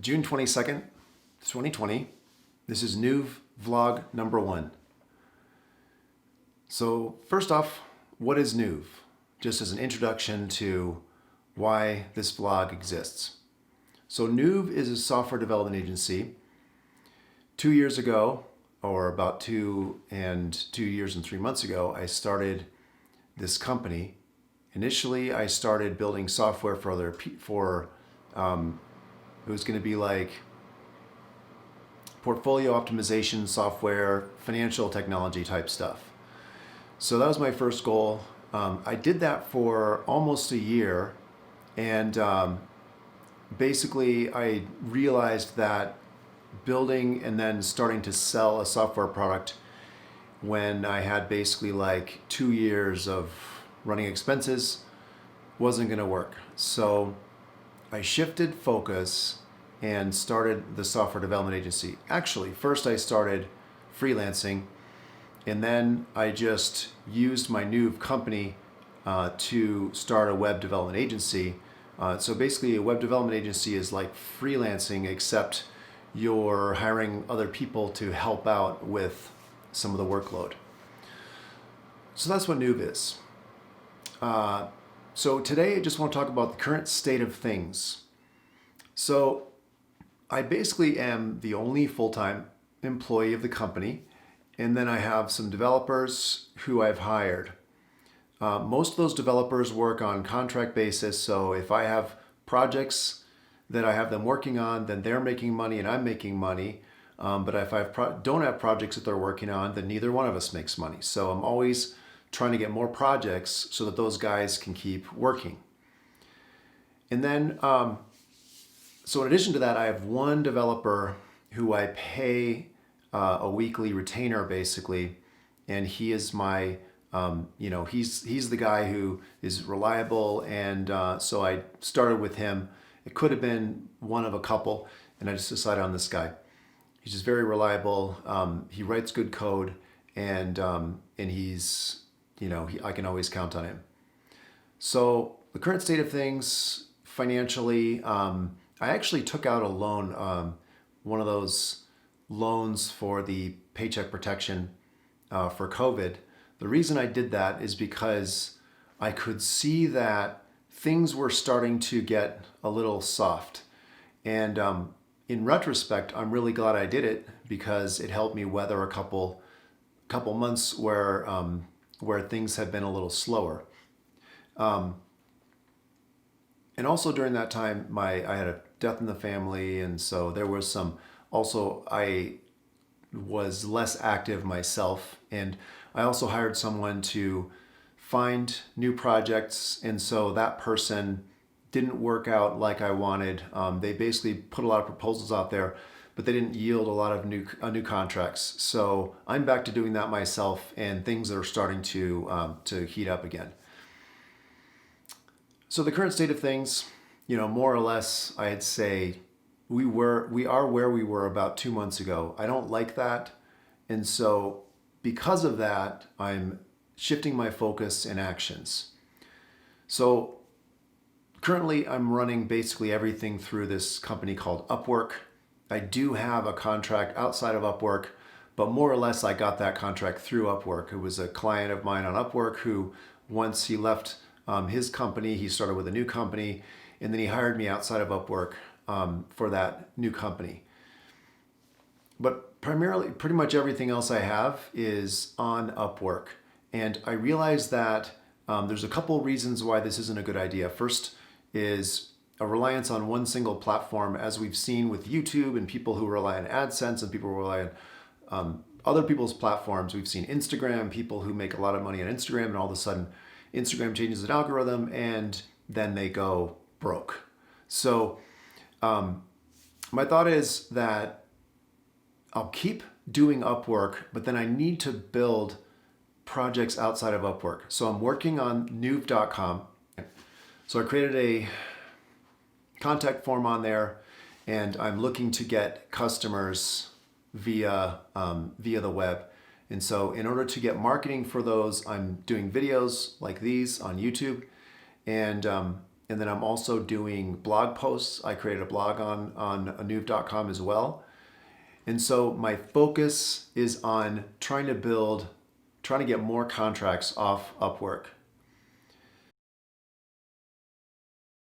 June 22nd, 2020. This is Nouvre Vlog number 1. So first off, what is Nouvre? Just as an introduction to why this vlog exists. So Nouvre is a software development agency. 2 years ago, or about 2 years and 3 months ago, I started this company. Initially, I started building software for other it was going to be like portfolio optimization software, financial technology type stuff. So that was my first goal. I did that for almost a year, and basically I realized that building and then starting to sell a software product when I had basically like 2 years of running expenses wasn't going to work. So I shifted focus and started the software development agency. Actually, first I started freelancing, and then I just used my new company to start a web development agency. So basically a web development agency is like freelancing, except you're hiring other people to help out with some of the workload. So that's what Nouvre is. So today I just want to talk about the current state of things. So I basically am the only full-time employee of the company, and then I have some developers who I've hired. Most of those developers work on contract basis, so if I have projects that I have them working on, then they're making money and I'm making money. But if I don't have projects that they're working on, then neither one of us makes money. So I'm always trying to get more projects so that those guys can keep working. And then, so in addition to that, I have one developer who I pay a weekly retainer basically, and he is my, he's the guy who is reliable, and so I started with him. It could have been one of a couple, and I just decided on this guy. He's just very reliable. He writes good code, and he's, I can always count on him. So the current state of things financially, I actually took out a loan, one of those loans for the paycheck protection for COVID. The reason I did that is because I could see that things were starting to get a little soft. And in retrospect, I'm really glad I did it because it helped me weather a couple months where things had been a little slower. And also during that time, I had a death in the family, and so there was some. Also, I was less active myself, and I also hired someone to find new projects, and so that person didn't work out like I wanted. They basically put a lot of proposals out there, but they didn't yield a lot of new contracts. So I'm back to doing that myself, and things are starting to heat up again. So the current state of things, more or less, I'd say we are where we were about 2 months ago. I don't like that, and so because of that, I'm shifting my focus and actions. So currently, I'm running basically everything through this company called Upwork. I do have a contract outside of Upwork, but more or less I got that contract through Upwork. It was a client of mine on Upwork who, once he left his company, he started with a new company, and then he hired me outside of Upwork for that new company. But primarily, pretty much everything else I have is on Upwork. And I realized that there's a couple reasons why this isn't a good idea. First is a reliance on one single platform, as we've seen with YouTube and people who rely on AdSense and people who rely on other people's platforms. We've seen Instagram, people who make a lot of money on Instagram, and all of a sudden Instagram changes an algorithm and then they go broke. So my thought is that I'll keep doing Upwork, but then I need to build projects outside of Upwork. So I'm working on Nouvre.com. So I created a contact form on there, and I'm looking to get customers via the web. And so in order to get marketing for those, I'm doing videos like these on YouTube, and And then I'm also doing blog posts. I created a blog on Nouvre.com as well. And so my focus is on trying to get more contracts off Upwork.